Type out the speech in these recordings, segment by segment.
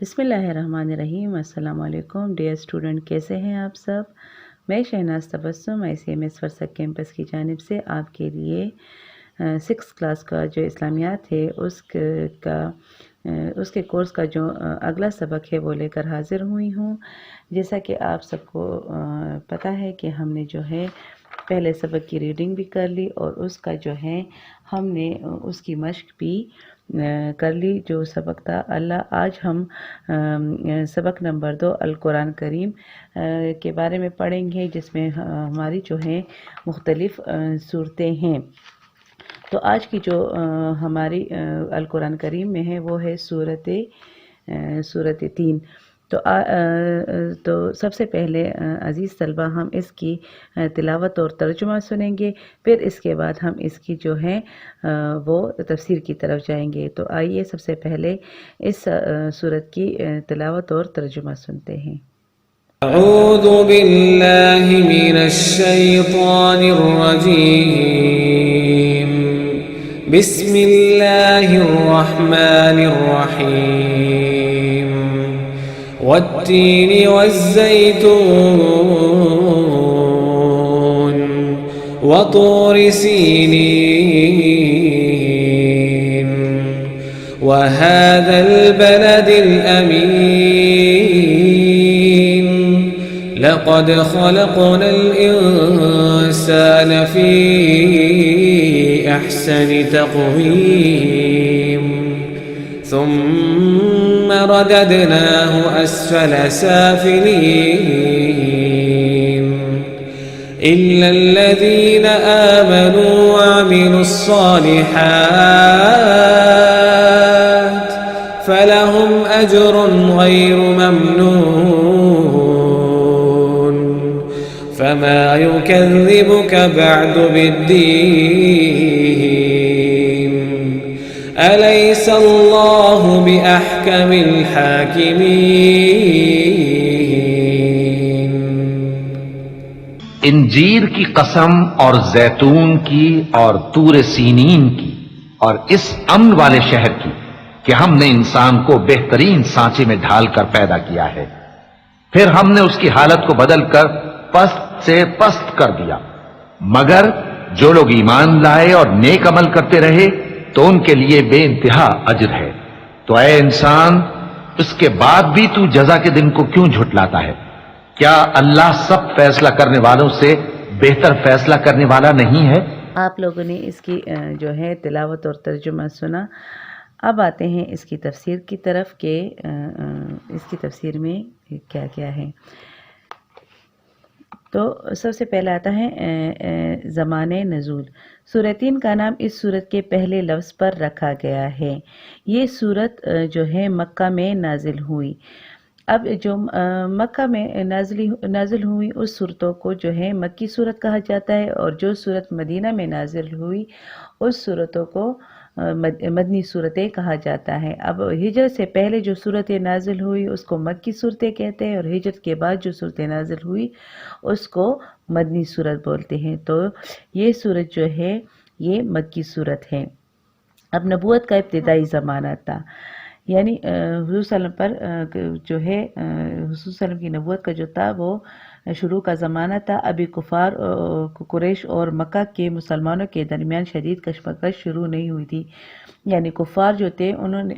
بسم اللہ الرحمن الرحیم۔ السلام علیکم ڈیئر اسٹوڈنٹ، کیسے ہیں آپ سب؟ میں شہناز تبسم ICMS ورسک کیمپس کی جانب سے آپ کے لیے 6 کلاس کا جو اسلامیات ہے اس کے کورس کا جو اگلا سبق ہے وہ لے کر حاضر ہوئی ہوں۔ جیسا کہ آپ سب کو پتہ ہے کہ ہم نے جو ہے پہلے سبق کی ریڈنگ بھی کر لی اور اس کا جو ہے ہم نے اس کی مشق بھی کر لی جو سبق تھا۔ آج ہم سبق نمبر 2 القرآن کریم کے بارے میں پڑھیں گے، جس میں ہماری جو ہے مختلف صورتیں ہیں۔ تو آج کی جو ہماری القرآن کریم میں ہے وہ ہے سورت 3۔ تو سب سے پہلے عزیز طلبہ ہم اس کی تلاوت اور ترجمہ سنیں گے، پھر اس کے بعد ہم اس کی جو ہے وہ تفسیر کی طرف جائیں گے۔ تو آئیے سب سے پہلے اس سورت کی تلاوت اور ترجمہ سنتے ہیں۔ اعوذ باللہ من الشیطان الرجیم، بسم اللہ الرحمن الرحیم، والتین والزیتون وطور سینین وهذا البلد الأمين لقد خلقنا الإنسان في أحسن تقويم ثم رددناه أسفل سافلين إلا الذين آمنوا وعملوا الصالحات فلهم أجر غير ممنون فما يكذبك بعد بالدين أليس الله بأحكم الحاكمين۔ انجیر کی قسم اور زیتون کی اور طور سینین کی اور اس امن والے شہر کی کہ ہم نے انسان کو بہترین سانچے میں ڈھال کر پیدا کیا ہے، پھر ہم نے اس کی حالت کو بدل کر پست سے پست کر دیا، مگر جو لوگ ایمان لائے اور نیک عمل کرتے رہے تو ان کے لیے بے انتہا اجر ہے۔ تو اے انسان، اس کے بعد بھی تو جزا کے دن کو کیوں جھٹلاتا ہے؟ کیا اللہ سب فیصلہ کرنے والوں سے بہتر فیصلہ کرنے والا نہیں ہے؟ آپ لوگوں نے اس کی جو ہے تلاوت اور ترجمہ سنا۔ اب آتے ہیں اس کی تفسیر کی طرف کہ اس کی تفسیر میں کیا کیا ہے۔ تو سب سے پہلے آتا ہے زمانِ نزول۔ سورۃ 3 کا نام اس سورت کے پہلے لفظ پر رکھا گیا ہے۔ یہ سورت جو ہے مکہ میں نازل ہوئی۔ اب جو مکہ میں نازل ہوئی اس صورتوں کو جو ہے مکی صورت کہا جاتا ہے، اور جو صورت مدینہ میں نازل ہوئی اس صورتوں کو مدنی صورتیں کہا جاتا ہے۔ اب ہجرت سے پہلے جو صورتیں نازل ہوئی اس کو مکی صورتیں کہتے ہیں، اور ہجرت کے بعد جو صورتیں نازل ہوئی اس کو مدنی صورت بولتے ہیں۔ تو یہ صورت جو ہے یہ مکی صورت ہے۔ اب نبوت کا ابتدائی زمانہ تھا، یعنی حضور صلی اللہ علیہ وسلم پر جو ہے حضور صلی اللہ علیہ وسلم کی نبوت کا جو تھا وہ شروع کا زمانہ تھا۔ ابھی کفار قریش اور مکہ کے مسلمانوں کے درمیان شدید کشمکش شروع نہیں ہوئی تھی، یعنی کفار جو تھے انہوں نے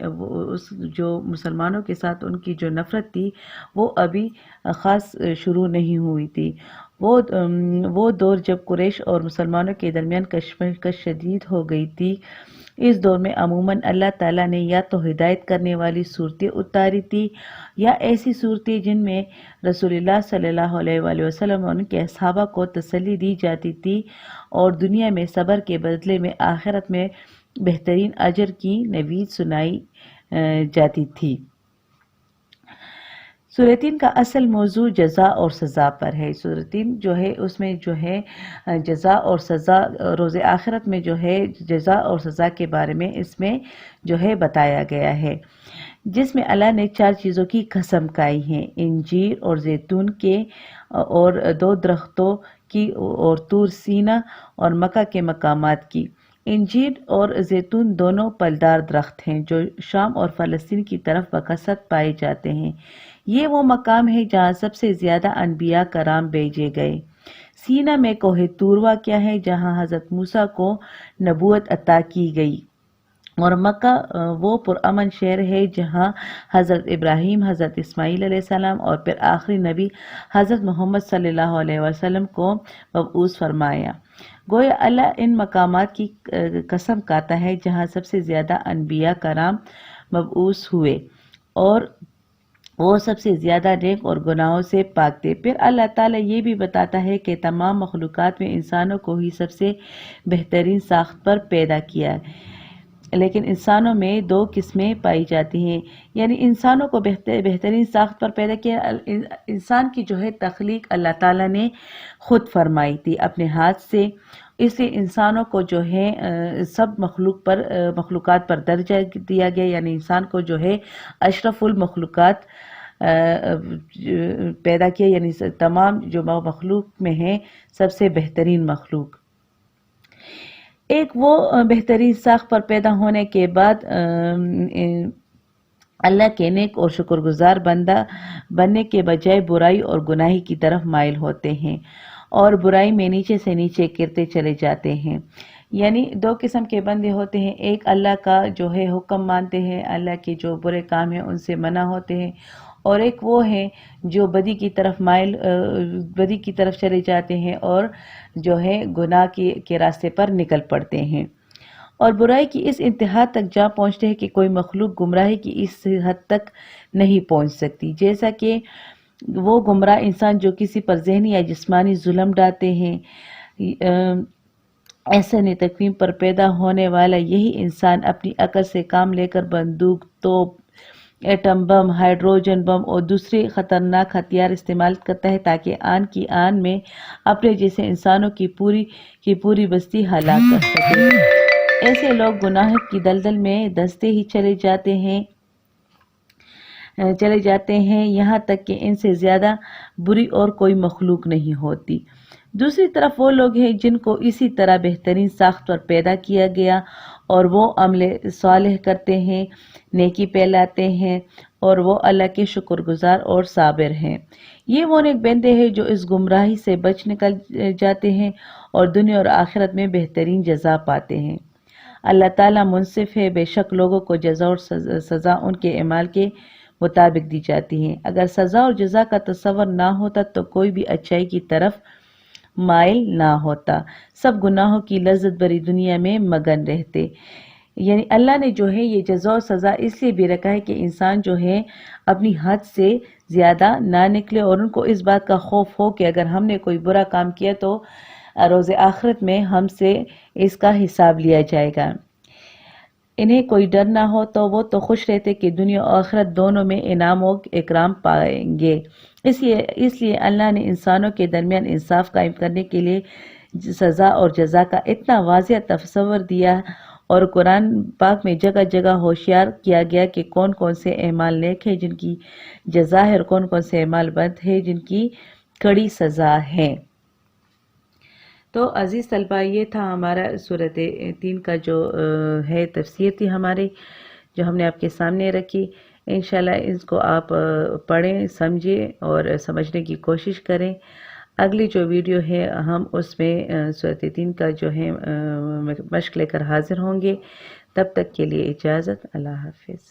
جو مسلمانوں کے ساتھ ان کی جو نفرت تھی وہ ابھی خاص شروع نہیں ہوئی تھی۔ وہ دور جب قریش اور مسلمانوں کے درمیان کشمکش شدید ہو گئی تھی، اس دور میں عموماً اللہ تعالیٰ نے یا تو ہدایت کرنے والی صورتیں اتاری تھی یا ایسی صورتیں جن میں رسول اللہ صلی اللہ علیہ وآلہ وسلم اور ان کے صحابہ کو تسلی دی جاتی تھی اور دنیا میں صبر کے بدلے میں آخرت میں بہترین اجر کی نوید سنائی جاتی تھی۔ سورۃ 3 کا اصل موضوع جزا اور سزا پر ہے۔ سورۃ 3 جو ہے اس میں جو ہے جزا اور سزا، روز آخرت میں جو ہے جزا اور سزا کے بارے میں اس میں جو ہے بتایا گیا ہے، جس میں اللہ نے 4 چیزوں کی قسم کھائی ہے: انجیر اور زیتون کے اور 2 درختوں کی اور طور سینہ اور مکہ کے مقامات کی۔ انجیر اور زیتون دونوں پھلدار درخت ہیں جو شام اور فلسطین کی طرف بکثرت پائے جاتے ہیں۔ یہ وہ مقام ہے جہاں سب سے زیادہ انبیاء کرام بھیجے گئے۔ سینا میں کوہ طور واقع ہے جہاں حضرت موسیٰ کو نبوت عطا کی گئی، اور مکہ وہ پرامن شہر ہے جہاں حضرت ابراہیم، حضرت اسماعیل علیہ السلام اور پھر آخری نبی حضرت محمد صلی اللہ علیہ وسلم کو مبعوث فرمایا۔ گویا اللہ ان مقامات کی قسم کھاتا ہے جہاں سب سے زیادہ انبیاء کرام مبعوث ہوئے اور وہ سب سے زیادہ نیک اور گناہوں سے پاک تھے۔ پھر اللہ تعالیٰ یہ بھی بتاتا ہے کہ تمام مخلوقات میں انسانوں کو ہی سب سے بہترین ساخت پر پیدا کیا ہے، لیکن انسانوں میں دو قسمیں پائی جاتی ہیں، یعنی انسانوں کو بہترین ساخت پر پیدا کیا۔ انسان کی جو ہے تخلیق اللہ تعالیٰ نے خود فرمائی تھی اپنے ہاتھ سے، اس لیے انسانوں کو جو ہے سب مخلوقات پر درجہ دیا گیا، یعنی انسان کو جو ہے اشرف المخلوقات پیدا کیا، یعنی تمام جو مخلوق میں ہیں سب سے بہترین مخلوق۔ ایک وہ بہترین ساخت پر پیدا ہونے کے بعد اللہ کے نیک اور شکر گزار بندہ بننے کے بجائے برائی اور گناہی کی طرف مائل ہوتے ہیں اور برائی میں نیچے سے نیچے گرتے چلے جاتے ہیں۔ یعنی دو قسم کے بندے ہوتے ہیں، ایک اللہ کا جو ہے حکم مانتے ہیں، اللہ کے جو برے کام ہیں ان سے منع ہوتے ہیں، اور ایک وہ ہیں جو بدی کی طرف چلے جاتے ہیں اور جو ہے گناہ کے راستے پر نکل پڑتے ہیں، اور برائی کی اس انتہا تک جا پہنچتے ہیں کہ کوئی مخلوق گمراہی کی اس حد تک نہیں پہنچ سکتی، جیسا کہ وہ گمراہ انسان جو کسی پر ذہنی یا جسمانی ظلم ڈالتے ہیں۔ احسن تقویم پر پیدا ہونے والا یہی انسان اپنی عقل سے کام لے کر بندوق، توپ، ایٹم بم، ہائیڈروجن بم اور دوسرے خطرناک ہتھیار استعمال کرتا ہے تاکہ آن کی آن میں اپنے جیسے انسانوں کی پوری بستی ہلاک کر سکے۔ ایسے لوگ گناہ کی دلدل میں دھنستے ہی چلے جاتے ہیں یہاں تک کہ ان سے زیادہ بری اور کوئی مخلوق نہیں ہوتی۔ دوسری طرف وہ لوگ ہیں جن کو اسی طرح بہترین ساخت پر پیدا کیا گیا اور وہ عمل صالح کرتے ہیں، نیکی پھیلاتے ہیں اور وہ اللہ کے شکر گزار اور صابر ہیں۔ یہ وہ نیک بندے ہیں جو اس گمراہی سے بچ نکل جاتے ہیں اور دنیا اور آخرت میں بہترین جزا پاتے ہیں۔ اللہ تعالیٰ منصف ہے، بے شک لوگوں کو جزا اور سزا ان کے اعمال کے مطابق دی جاتی ہے۔ اگر سزا اور جزا کا تصور نہ ہوتا تو کوئی بھی اچھائی کی طرف مائل نہ ہوتا، سب گناہوں کی لذت بری دنیا میں مگن رہتے۔ یعنی اللہ نے جو ہے یہ جزا و سزا اس لیے بھی رکھا ہے کہ انسان جو ہے اپنی حد سے زیادہ نہ نکلے اور ان کو اس بات کا خوف ہو کہ اگر ہم نے کوئی برا کام کیا تو روز آخرت میں ہم سے اس کا حساب لیا جائے گا۔ انہیں کوئی ڈر نہ ہو تو وہ تو خوش رہتے کہ دنیا و آخرت دونوں میں انعام و اکرام پائیں گے۔ اس لیے اللہ نے انسانوں کے درمیان انصاف قائم کرنے کے لیے سزا اور جزا کا اتنا واضح تصور دیا اور قرآن پاک میں جگہ جگہ ہوشیار کیا گیا کہ کون کون سے اعمال نیک ہیں جن کی جزا ہے اور کون کون سے اعمال بد ہیں جن کی کڑی سزا ہے۔ تو عزیز طلبہ، یہ تھا ہمارا سورۃ 3 کا جو ہے تفسیر تھی ہماری جو ہم نے آپ کے سامنے رکھی۔ انشاءاللہ اس کو آپ پڑھیں، سمجھیں اور سمجھنے کی کوشش کریں۔ اگلی جو ویڈیو ہے ہم اس میں سورۃ 3 کا جو ہے مشق لے کر حاضر ہوں گے۔ تب تک کے لیے اجازت، اللہ حافظ۔